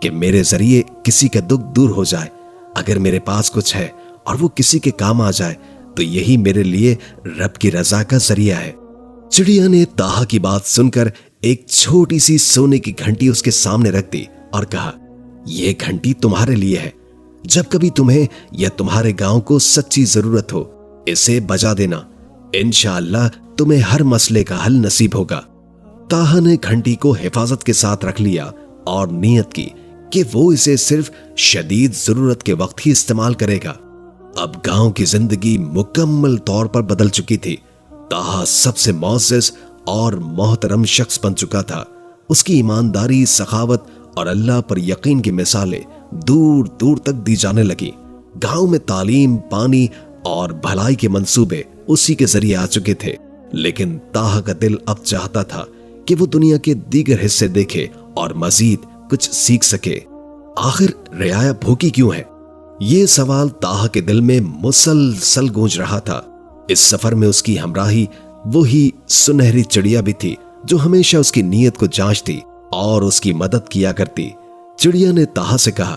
کہ میرے ذریعے کسی کا دکھ دور ہو جائے. اگر میرے پاس کچھ ہے اور وہ کسی کے کام آ جائے تو یہی میرے لیے رب کی رضا کا ذریعہ ہے. چڑیا نے طاہا کی بات سن کر ایک چھوٹی سی سونے کی گھنٹی اس کے سامنے رکھ دی اور کہا، یہ گھنٹی تمہارے لیے ہے. جب کبھی تمہیں یا تمہارے گاؤں کو سچی ضرورت ہو اسے بجا دینا. انشاءاللہ تمہیں ہر مسئلے کا حل نصیب ہوگا. طاہا نے گھنٹی کو حفاظت کے ساتھ رکھ لیا اور نیت کی کہ وہ اسے صرف شدید ضرورت کے وقت ہی استعمال کرے گا. اب گاؤں کی زندگی مکمل طور پر بدل چکی تھی. طاہا سب سے معزز اور محترم شخص بن چکا تھا. اس کی ایمانداری، سخاوت اور اللہ پر یقین کی مثالیں دور دور تک دی جانے لگی. گاؤں میں تعلیم، پانی اور بھلائی کے منصوبے اسی کے ذریعے آ چکے تھے. لیکن طاہا کا دل اب چاہتا تھا کہ وہ دنیا کے دیگر حصے دیکھے اور مزید کچھ سیکھ سکے. آخر رعایا بھوکی کیوں ہے؟ یہ سوال طاہا کے دل میں مسلسل گونج رہا تھا. اس سفر میں اس کی ہمراہی وہی سنہری چڑیا بھی تھی جو ہمیشہ اس کی نیت کو جانچتی اور اس کی مدد کیا کرتی. چڑیا نے طاہا سے کہا،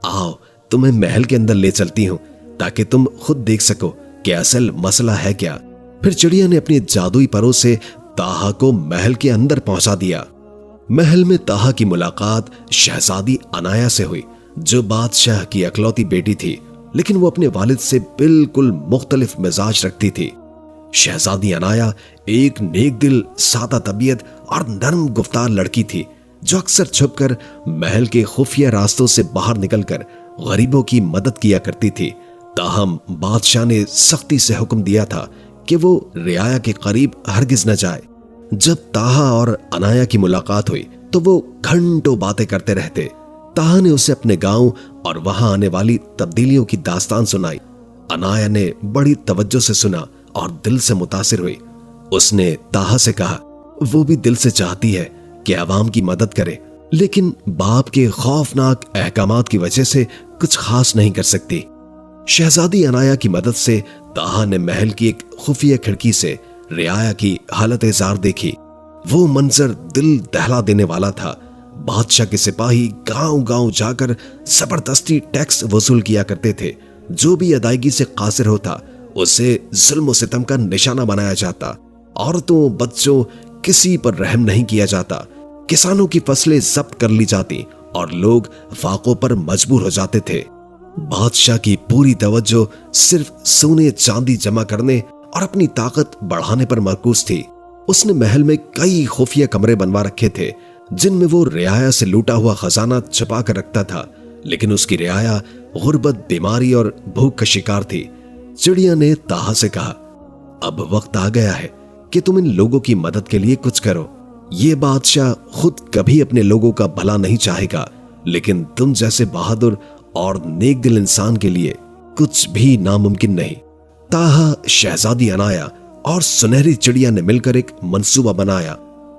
آؤ تمہیں محل کے اندر لے چلتی ہوں تاکہ تم خود دیکھ سکو کہ اصل مسئلہ ہے کیا. پھر چڑیا نے اپنی جادوئی پروں سے طاہا کو محل کے اندر پہنچا دیا. محل میں طاہا کی ملاقات شہزادی عنایا سے ہوئی جو بادشاہ کی اکلوتی بیٹی تھی، لیکن وہ اپنے والد سے بالکل مختلف مزاج رکھتی تھی. شہزادی عنایا ایک نیک دل، سادہ طبیعت اور نرم گفتار لڑکی تھی جو اکثر چھپ کر محل کے خفیہ راستوں سے باہر نکل کر غریبوں کی مدد کیا کرتی تھی. تاہم بادشاہ نے سختی سے حکم دیا تھا کہ وہ رعایا کے قریب ہرگز نہ جائے. جب طاہا اور عنایا کی ملاقات ہوئی تو وہ گھنٹوں باتیں کرتے رہتے. طاہا نے اسے اپنے گاؤں اور وہاں آنے والی تبدیلیوں کی داستان سنائی. عنایا نے بڑی توجہ سے سنا اور دل سے متاثر ہوئی. اس نے طاہا سے کہا، وہ بھی دل سے چاہتی ہے کہ عوام کی مدد کرے، لیکن باپ کے خوفناک احکامات کی وجہ سے کچھ خاص نہیں کر سکتی. شہزادی عنایا کی مدد سے طاہا نے محل کی ایک خفیہ کھڑکی سے رعایا کی حالت زار دیکھی. وہ منظر دل دہلا دینے والا تھا. بادشاہ کے سپاہی گاؤں گاؤں جا کر زبردستی ٹیکس وصول کیا کرتے تھے. جو بھی ادائیگی سے قاصر ہوتا اسے ظلم و ستم کا نشانہ بنایا جاتا. عورتوں، بچوں، کسی پر رحم نہیں کیا جاتا. کسانوں کی فصلیں ضبط کر لی جاتی اور لوگ فاقوں پر مجبور ہو جاتے تھے. بادشاہ کی پوری توجہ صرف سونے چاندی جمع کرنے اور اپنی طاقت بڑھانے پر مرکوز تھی. اس نے محل میں کئی خفیہ کمرے بنوا رکھے تھے جن میں وہ رعایا سے لوٹا ہوا خزانہ چھپا کر رکھتا تھا. لیکن اس کی رعایا غربت، بیماری اور بھوک کا شکار تھی. چڑیا نے طاہا سے کہا، اب وقت آ گیا ہے کہ تم ان لوگوں کی مدد کے لیے کچھ کرو. یہ بادشاہ خود کبھی اپنے لوگوں کا بھلا نہیں چاہے گا، لیکن تم جیسے بہادر اور نیک دل انسان کے لیے کچھ بھی ناممکن نہیں. طاہا، شہزادی عنایا اور سنہری چڑیا نے مل کر ایک منصوبہ بنایا.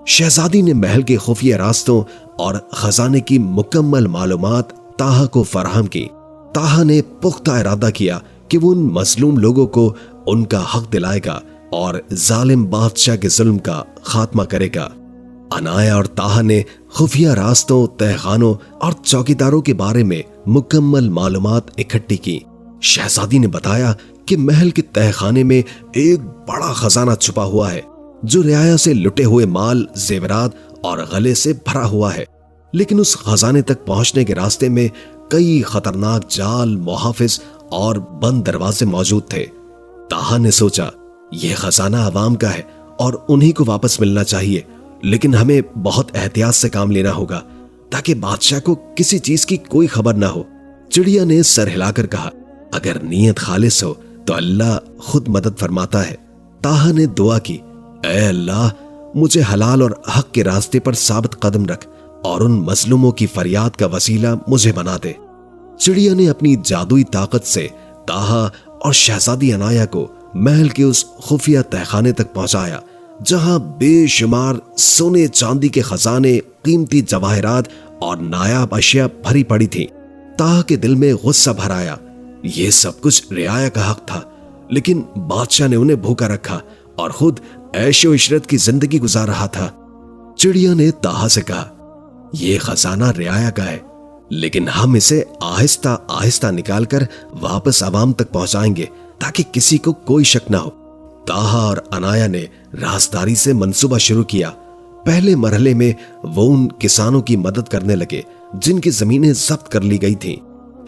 شہزادی نے محل کے خفیہ راستوں اور خزانے کی مکمل معلومات طاہا کو فراہم کی. طاہا نے پختہ ارادہ کیا کہ وہ ان مظلوم لوگوں کو ان کا حق دلائے گا اور ظالم بادشاہ کے ظلم کا خاتمہ کرے گا. عنایا اور طاہا نے خفیہ راستوں، تہخانوں اور چوکیداروں کے بارے میں مکمل معلومات اکٹھی کی. شہزادی نے بتایا کہ محل کے تہخانے میں ایک بڑا خزانہ چھپا ہوا ہے جو رعایا سے لٹے ہوئے مال، زیورات اور غلے سے بھرا ہوا ہے. لیکن اس خزانے تک پہنچنے کے راستے میں کئی خطرناک جال، محافظ اور بند دروازے موجود تھے. طاہا نے سوچا، یہ خزانہ عوام کا ہے اور انہی کو واپس ملنا چاہیے، لیکن ہمیں بہت احتیاط سے کام لینا ہوگا تاکہ بادشاہ کو کسی چیز کی کوئی خبر نہ ہو. چڑیا نے سر ہلا کر کہا، اگر نیت خالص ہو تو اللہ خود مدد فرماتا ہے. طاہا نے دعا کی، اے اللہ، مجھے حلال اور حق کے راستے پر ثابت قدم رکھ اور ان مظلوموں کی فریاد کا وسیلہ مجھے بنا دے. چڑیا نے اپنی جادوئی طاقت سے طاہا اور شہزادی عنایا کو محل کے اس خفیہ تہخانے تک پہنچایا جہاں بے شمار سونے چاندی کے خزانے، قیمتی جواہرات اور نایاب اشیاء بھری پڑی تھی. طاہا کے دل میں غصہ بھر آیا. یہ سب کچھ رعایا کا حق تھا، لیکن بادشاہ نے انہیں بھوکا رکھا اور خود عیش و عشرت کی زندگی گزار رہا تھا. چڑیا نے طاہا سے کہا، یہ خزانہ رعایا کا ہے، لیکن ہم اسے آہستہ آہستہ نکال کر واپس عوام تک پہنچائیں گے تاکہ کسی کو کوئی شک نہ ہو۔ طاہا اور عنایا نے رازداری سے منصوبہ شروع کیا۔ پہلے مرحلے میں وہ ان کسانوں کی مدد کرنے لگے جن کی زمینیں ضبط کر لی گئی تھیں۔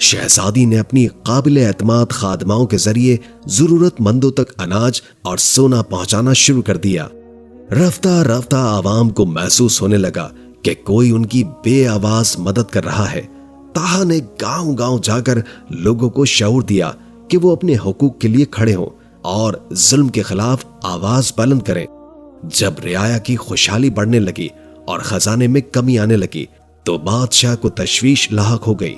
شہزادی نے اپنی قابل اعتماد خادماؤں کے ذریعے ضرورت مندوں تک اناج اور سونا پہنچانا شروع کر دیا۔ رفتہ رفتہ عوام کو محسوس ہونے لگا کہ کوئی ان کی بے آواز مدد کر رہا ہے۔ طاہا نے گاؤں گاؤں جا کر لوگوں کو شعور دیا کہ وہ اپنے حقوق کے لیے کھڑے ہوں اور ظلم کے خلاف آواز بلند کریں۔ جب رعایا کی خوشحالی بڑھنے لگی اور خزانے میں کمی آنے لگی تو بادشاہ کو تشویش لاحق ہو گئی۔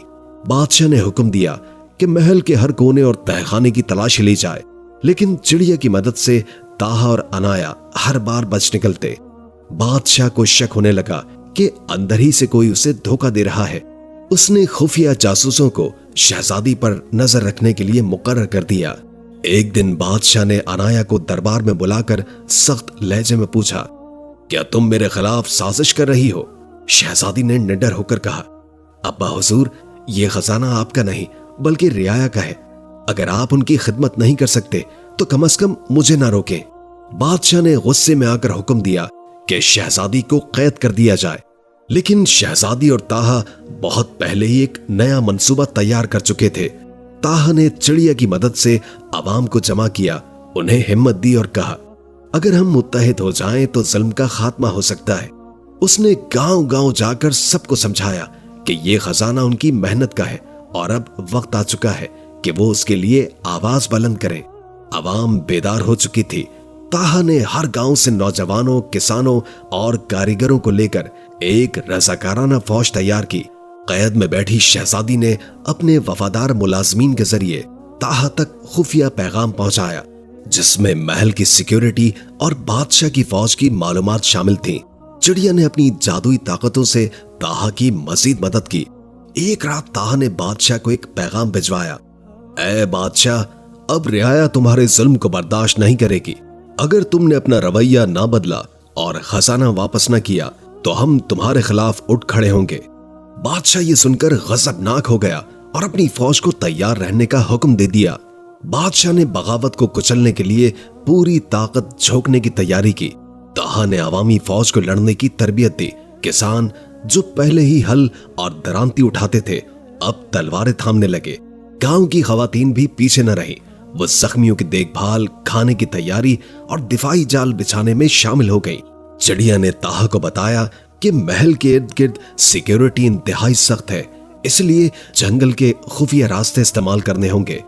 بادشاہ نے حکم دیا کہ محل کے ہر کونے اور تہخانے کی تلاش لی جائے، لیکن چڑیا کی مدد سے طاہا اور عنایا ہر بار بچ نکلتے۔ بادشاہ کو شک ہونے لگا کہ اندر ہی سے کوئی اسے دھوکہ دے رہا ہے۔ اس نے خفیہ جاسوسوں کو شہزادی پر نظر رکھنے کے لیے مقرر کر دیا۔ ایک دن بادشاہ نے عنایا کو دربار میں بلا کر سخت لہجے میں پوچھا، کیا تم میرے خلاف سازش کر رہی ہو؟ شہزادی نے نڈر ہو کر کہا، ابا حضور، یہ خزانہ آپ کا نہیں بلکہ رعایا کا ہے۔ اگر آپ ان کی خدمت نہیں کر سکتے تو کم از کم مجھے نہ روکیں۔ بادشاہ نے غصے میں آ کر حکم دیا کہ شہزادی کو قید کر دیا جائے، لیکن شہزادی اور طاہا بہت پہلے ہی ایک نیا منصوبہ تیار کر چکے تھے۔ طاہا نے چڑیا کی مدد سے عوام کو جمع کیا، انہیں ہمت دی اور کہا، اگر ہم متحد ہو جائیں تو ظلم کا خاتمہ ہو سکتا ہے۔ اس نے گاؤں گاؤں جا کر سب کو سمجھایا کہ یہ خزانہ ان کی محنت کا ہے اور اب وقت آ چکا ہے کہ وہ اس کے لیے آواز بلند کریں۔ عوام بیدار ہو چکی تھی۔ طاہا نے ہر گاؤں سے نوجوانوں، کسانوں اور کاریگروں کو لے کر ایک رضاکارانہ فوج تیار کی۔ قید میں بیٹھی شہزادی نے اپنے وفادار ملازمین کے ذریعے طاہا تک خفیہ پیغام پہنچایا، جس میں محل کی سیکیورٹی اور بادشاہ کی فوج کی معلومات شامل تھیں۔ چڑیا نے اپنی جادوئی طاقتوں سے طاہا کی مزید مدد کی۔ ایک رات طاہا نے بادشاہ کو ایک پیغام بھجوایا، اے بادشاہ، اب رعایا تمہارے ظلم کو برداشت نہیں کرے گی۔ اگر تم نے اپنا رویہ نہ بدلا اور خزانہ واپس نہ کیا تو ہم تمہارے خلاف اٹھ کھڑے ہوں گے۔ بادشاہ یہ سن کر غضبناک ہو گیا اور اپنی فوج کو تیار رہنے کا حکم دے دیا۔ بادشاہ نے بغاوت کو کچلنے کے لیے پوری طاقت جھونکنے کی تیاری کی۔ طاہا نے عوامی فوج کو لڑنے کی تربیت دی۔ کسان جو پہلے ہی ہل اور درانتی اٹھاتے تھے اب تلواریں تھامنے لگے۔ گاؤں کی خواتین بھی پیچھے نہ رہیں، وہ زخمیوں کی دیکھ بھال، کھانے کی تیاری اور دفاعی جال بچھانے میں شامل ہو گئی۔ چڑیا نے طاہا کو بتایا کہ محل کے ارد گرد سیکیورٹی انتہائی سخت ہے، اس لیے جنگل کے خفیہ راستے استعمال کرنے ہوں گے۔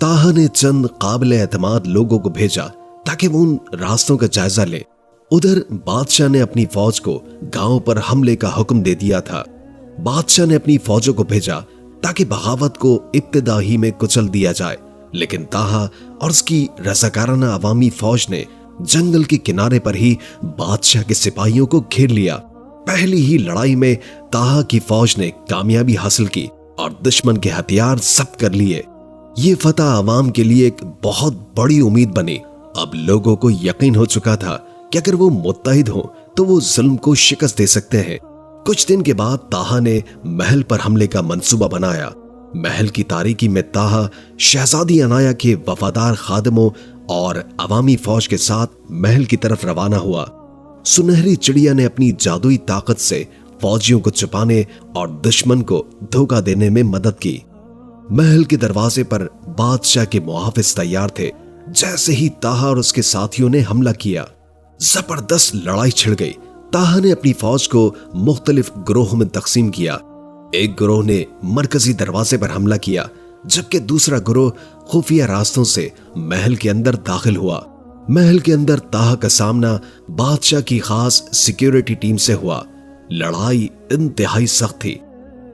طاہا نے چند قابل اعتماد لوگوں کو بھیجا تاکہ وہ ان راستوں کا جائزہ لیں۔ ادھر بادشاہ نے اپنی فوج کو گاؤں پر حملے کا حکم دے دیا تھا۔ بادشاہ نے اپنی فوجوں کو بھیجا تاکہ بغاوت کو ابتدا ہی میں کچل دیا جائے، لیکن طاہا اور اس کی رضاکارانہ عوامی فوج نے جنگل کے کنارے پر ہی بادشاہ کے سپاہیوں کو گھیر لیا۔ پہلی ہی لڑائی میں طاہا کی فوج نے کامیابی حاصل کی اور دشمن کے ہتھیار ضبط کر لیے۔ یہ فتح عوام کے لیے ایک بہت بڑی امید بنی۔ اب لوگوں کو یقین ہو چکا تھا کہ اگر وہ متحد ہوں تو وہ ظلم کو شکست دے سکتے ہیں۔ کچھ دن کے بعد طاہا نے محل پر حملے کا منصوبہ بنایا۔ محل کی تاریکی میں طاہا شہزادی عنایا کے وفادار خادموں اور عوامی فوج کے ساتھ محل کی طرف روانہ ہوا۔ سنہری چڑیا نے اپنی جادوئی طاقت سے فوجیوں کو چھپانے اور دشمن کو دھوکہ دینے میں مدد کی۔ محل کے دروازے پر بادشاہ کے محافظ تیار تھے۔ جیسے ہی طاہا اور اس کے ساتھیوں نے حملہ کیا، زبردست لڑائی چھڑ گئی۔ طاہا نے اپنی فوج کو مختلف گروہوں میں تقسیم کیا۔ ایک گروہ نے مرکزی دروازے پر حملہ کیا، جبکہ دوسرا گروہ خفیہ راستوں سے محل کے اندر داخل ہوا۔ محل کے اندر طاہا کا سامنا بادشاہ کی خاص سیکیورٹی ٹیم سے ہوا۔ لڑائی انتہائی سخت تھی،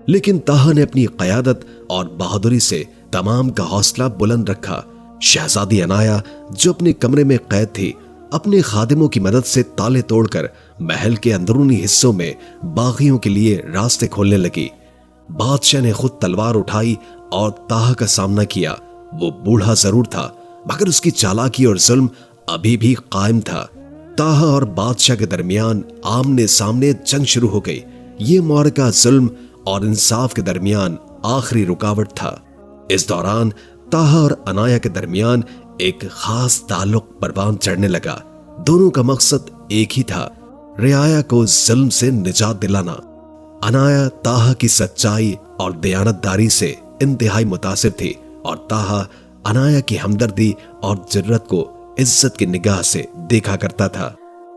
لیکن طاہا نے اپنی قیادت اور بہادری سے تمام کا حوصلہ بلند رکھا۔ شہزادی عنایا جو اپنے کمرے میں قید تھی، اپنے خادموں کی مدد سے تالے توڑ کر محل کے اندرونی حصوں میں باغیوں کے لیے راستے کھولنے لگی۔ بادشاہ نے خود تلوار اٹھائی اور طاہا کا سامنا کیا۔ وہ بوڑھا ضرور تھا مگر اس کی چالاکی اور ظلم ابھی بھی قائم تھا۔ طاہا اور بادشاہ کے درمیان آمنے سامنے جنگ شروع ہو گئی۔ یہ معرکہ ظلم اور انصاف کے درمیان آخری رکاوٹ تھا۔ اس دوران طاہا اور عنایا کے درمیان ایک خاص تعلق پروان چڑھنے لگا۔ دونوں کا مقصد ایک ہی تھا، رعایا کو ظلم سے نجات دلانا۔ عنایا طاہا کی سچائی اور دیانتداری سے انتہائی متاثر تھی، اور طاہا عنایا کی ہمدردی اور جرت کو عزت کی نگاہ سے دیکھا کرتا تھا۔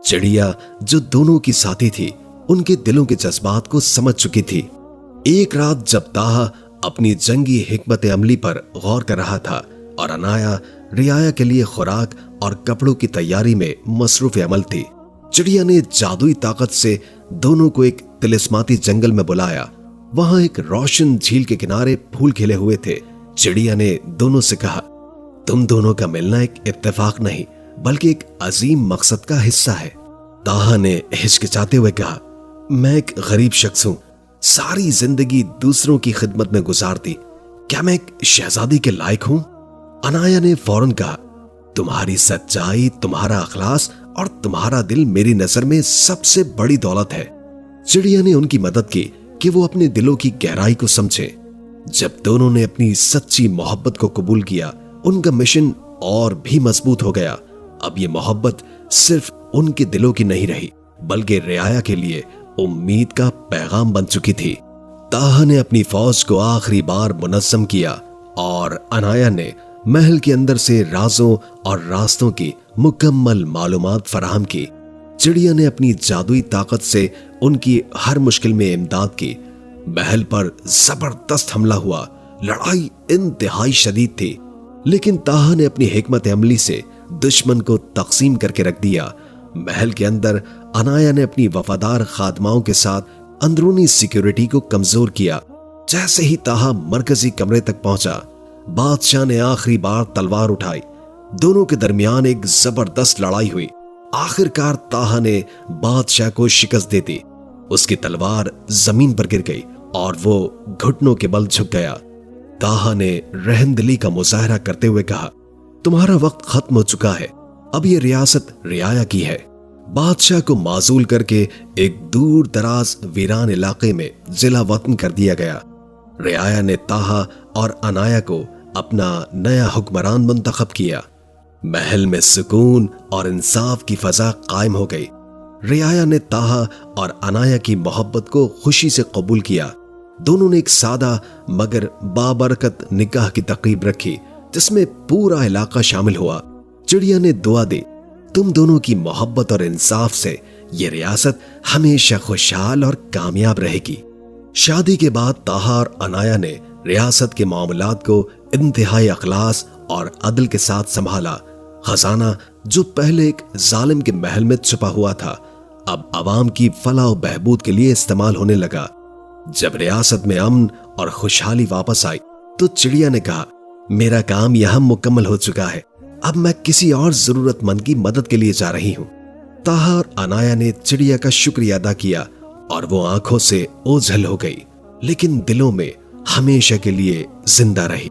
چڑیا جو دونوں کی ساتھی تھی، ان کے دلوں کے جذبات کو سمجھ چکی تھی۔ ایک رات جب طاہا اپنی جنگی حکمت عملی پر غور کر رہا تھا اور عنایا رعایا کے لیے خوراک اور کپڑوں کی تیاری میں مصروف عمل تھی، چڑیا نے جادوئی طاقت سے دونوں کو ایک طلسماتی جنگل میں بلایا۔ وہاں ایک روشن جھیل کے کنارے پھول کھلے ہوئے تھے۔ چڑیا نے دونوں سے کہا، تم دونوں کا ملنا ایک اتفاق نہیں بلکہ ایک عظیم مقصد کا حصہ ہے۔ طاہا نے ہچکچاتے ہوئے کہا، میں ایک غریب شخص ہوں، ساری زندگی دوسروں کی خدمت میں گزار دی، کیا میں ایک شہزادی کے لائق ہوں؟ عنایا نے فوراً کہا، تمہاری سچائی، تمہارا اخلاص اور تمہارا دل میری نظر میں سب سے بڑی دولت ہے۔ چڑیا نے ان کی مدد کی کہ وہ اپنے دلوں کی گہرائی کو سمجھے۔ جب دونوں نے اپنی سچی محبت کو قبول کیا، ان کا مشن اور بھی مضبوط ہو گیا۔ اب یہ محبت صرف ان کے دلوں کی نہیں رہی بلکہ رعایا کے لیے امید کا پیغام بن چکی تھی۔ طاہا نے اپنی فوج کو آخری بار منظم کیا اور عنایا نے محل کے اندر سے رازوں اور راستوں کی مکمل معلومات فراہم کی۔ چڑیا نے اپنی جادوئی طاقت سے ان کی ہر مشکل میں امداد کی۔ محل پر زبردست حملہ ہوا، لڑائی انتہائی شدید تھی، لیکن طاہا نے اپنی حکمت عملی سے دشمن کو تقسیم کر کے رکھ دیا۔ محل کے اندر عنایا نے اپنی وفادار خادماؤں کے ساتھ اندرونی سیکیورٹی کو کمزور کیا۔ جیسے ہی طاہا مرکزی کمرے تک پہنچا، بادشاہ نے آخری بار تلوار اٹھائی۔ دونوں کے درمیان ایک زبردست لڑائی ہوئی۔ آخر کار طاہا نے بادشاہ کو شکست دے دی۔ اس کی تلوار زمین پر گر گئی اور وہ گھٹنوں کے بل جھک گیا۔ طاہا نے رحمدلی کا مظاہرہ کرتے ہوئے کہا، تمہارا وقت ختم ہو چکا ہے، اب یہ ریاست رعایا کی ہے۔ بادشاہ کو معزول کر کے ایک دور دراز ویران علاقے میں ضلع وطن کر دیا گیا۔ رعایا نے طاہا اور عنایا کو اپنا نیا حکمران منتخب کیا۔ محل میں سکون اور انصاف کی فضا قائم ہو گئی۔ رعایا نے طاہا اور عنایا کی محبت کو خوشی سے قبول کیا۔ دونوں نے ایک سادہ مگر بابرکت نکاح کی تقریب رکھی جس میں پورا علاقہ شامل ہوا۔ چڑیا نے دعا دی، تم دونوں کی محبت اور انصاف سے یہ ریاست ہمیشہ خوشحال اور کامیاب رہے گی۔ شادی کے بعد طاہا اور عنایا نے ریاست کے معاملات کو انتہائی اخلاص اور عدل کے ساتھ سنبھالا۔ خزانہ جو پہلے ایک ظالم کے محل میں چھپا ہوا تھا، اب عوام کی فلاح و بہبود کے لیے استعمال ہونے لگا۔ جب ریاست میں امن اور خوشحالی واپس آئی تو چڑیا نے کہا، میرا کام یہاں مکمل ہو چکا ہے، اب میں کسی اور ضرورت مند کی مدد کے لیے جا رہی ہوں۔ طاہا اور عنایا نے چڑیا کا شکریہ ادا کیا اور وہ آنکھوں سے اوجھل ہو گئی، لیکن دلوں میں ہمیشہ کے لیے زندہ رہی۔